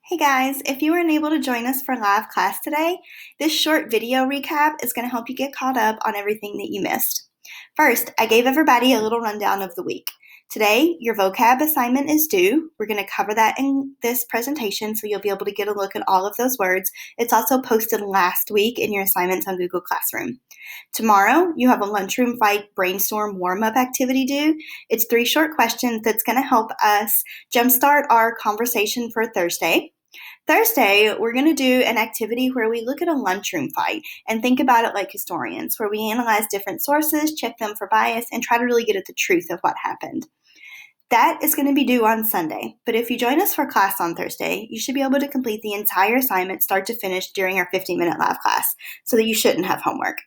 Hey guys, if you weren't able to join us for live class today, this short video recap is going to help you get caught up on everything that you missed. First, I gave everybody a little rundown of the week. Today, your vocab assignment is due. We're going to cover that in this presentation so you'll be able to get a look at all of those words. It's also posted last week in your assignments on Google Classroom. Tomorrow, you have a lunchroom fight brainstorm warm-up activity due. It's 3 short questions that's going to help us jumpstart our conversation for Thursday. Thursday, we're going to do an activity where we look at a lunchroom fight and think about it like historians, where we analyze different sources, check them for bias, and try to really get at the truth of what happened. That is going to be due on Sunday, but if you join us for class on Thursday, you should be able to complete the entire assignment start to finish during our 15-minute live class, so that you shouldn't have homework.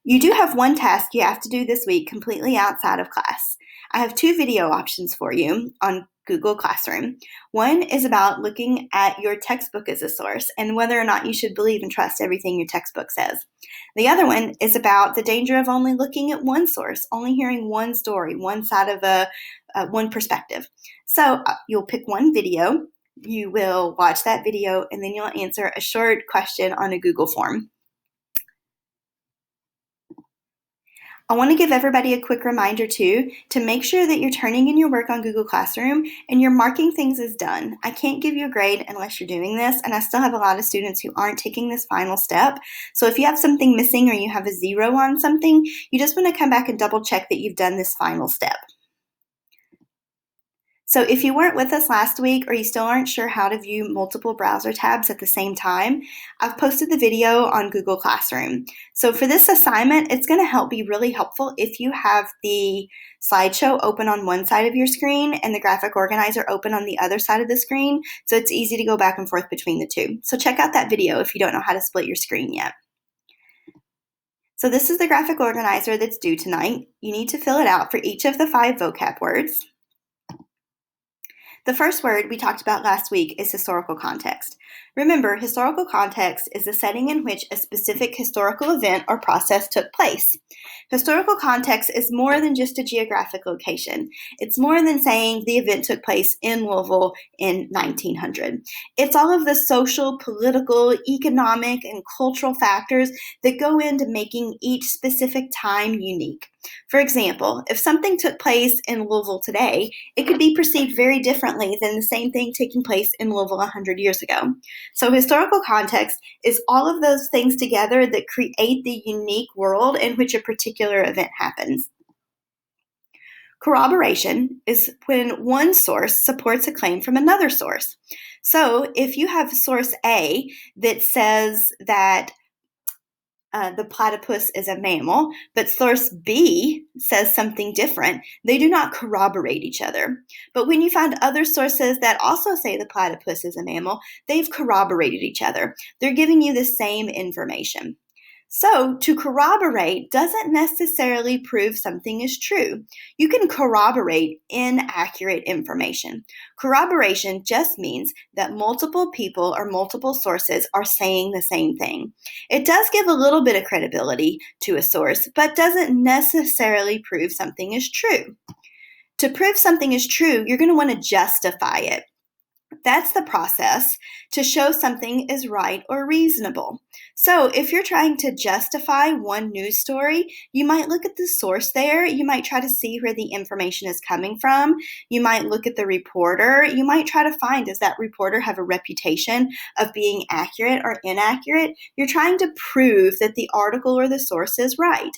You do have one task you have to do this week completely outside of class. I have 2 video options for you on Google Classroom. One is about looking at your textbook as a source and whether or not you should believe and trust everything your textbook says. The other one is about the danger of only looking at one source, only hearing one story, one side of one perspective. So you'll pick one video, you will watch that video, and then you'll answer a short question on a Google form. I want to give everybody a quick reminder too to make sure that you're turning in your work on Google Classroom and you're marking things as done. I can't give you a grade unless you're doing this, and I still have a lot of students who aren't taking this final step. So if you have something missing or you have a 0 on something, you just want to come back and double check that you've done this final step. So if you weren't with us last week or you still aren't sure how to view multiple browser tabs at the same time, I've posted the video on Google Classroom. So for this assignment, it's going to be really helpful if you have the slideshow open on one side of your screen and the graphic organizer open on the other side of the screen, so it's easy to go back and forth between the two. So check out that video if you don't know how to split your screen yet. So this is the graphic organizer that's due tonight. You need to fill it out for each of the 5 vocab words. The first word we talked about last week is historical context. Remember, historical context is the setting in which a specific historical event or process took place. Historical context is more than just a geographic location. It's more than saying the event took place in Louisville in 1900. It's all of the social, political, economic, and cultural factors that go into making each specific time unique. For example, if something took place in Louisville today, it could be perceived very differently than the same thing taking place in Louisville 100 years ago. So historical context is all of those things together that create the unique world in which a particular event happens. Corroboration is when one source supports a claim from another source. So if you have source A that says that the platypus is a mammal, but source B says something different, they do not corroborate each other. But when you find other sources that also say the platypus is a mammal, they've corroborated each other. They're giving you the same information. So, to corroborate doesn't necessarily prove something is true. You can corroborate inaccurate information. Corroboration just means that multiple people or multiple sources are saying the same thing. It does give a little bit of credibility to a source, but doesn't necessarily prove something is true. To prove something is true, you're going to want to justify it. That's the process to show something is right or reasonable. So if you're trying to justify one news story, you might look at the source there. You might try to see where the information is coming from. You might look at the reporter. You might try to find, does that reporter have a reputation of being accurate or inaccurate? You're trying to prove that the article or the source is right.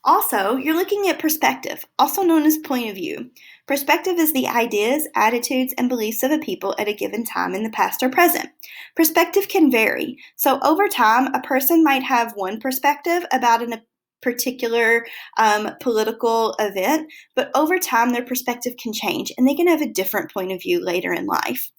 Also, you're looking at perspective, also known as point of view. Perspective is the ideas, attitudes, and beliefs of a people at a given time in the past or present. Perspective can vary. So over time, a person might have one perspective about a particular political event, but over time their perspective can change and they can have a different point of view later in life.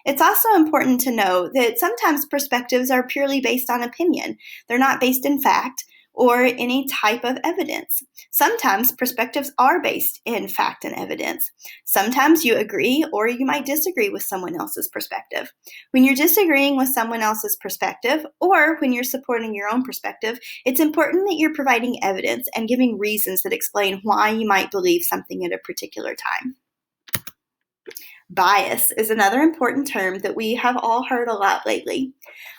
It's also important to know that sometimes perspectives are purely based on opinion. They're not based in fact or any type of evidence. Sometimes perspectives are based in fact and evidence. Sometimes you agree or you might disagree with someone else's perspective. When you're disagreeing with someone else's perspective or when you're supporting your own perspective, it's important that you're providing evidence and giving reasons that explain why you might believe something at a particular time. Bias is another important term that we have all heard a lot lately.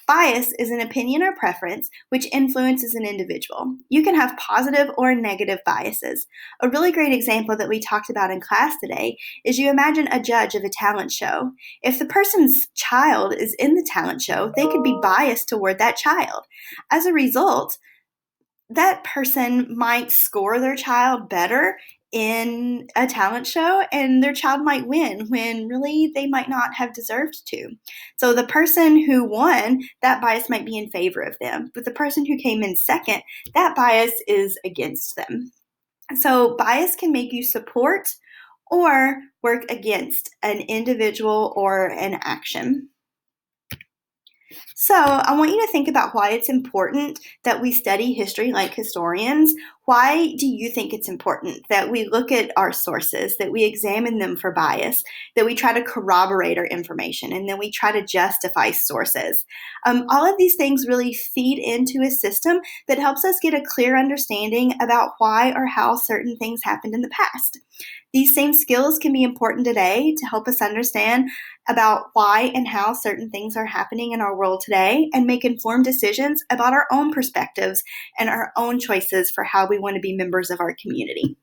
Bias is an opinion or preference which influences an individual. You can have positive or negative biases. A really great example that we talked about in class today is you imagine a judge of a talent show. If the person's child is in the talent show, they could be biased toward that child. As a result, that person might score their child better in a talent show and their child might win when really they might not have deserved to. So the person who won, that bias might be in favor of them, but the person who came in second, that bias is against them. So bias can make you support or work against an individual or an action. So, I want you to think about why it's important that we study history like historians. Why do you think it's important that we look at our sources, that we examine them for bias, that we try to corroborate our information, and then we try to justify sources? All of these things really feed into a system that helps us get a clear understanding about why or how certain things happened in the past. These same skills can be important today to help us understand about why and how certain things are happening in our world today and make informed decisions about our own perspectives and our own choices for how we want to be members of our community.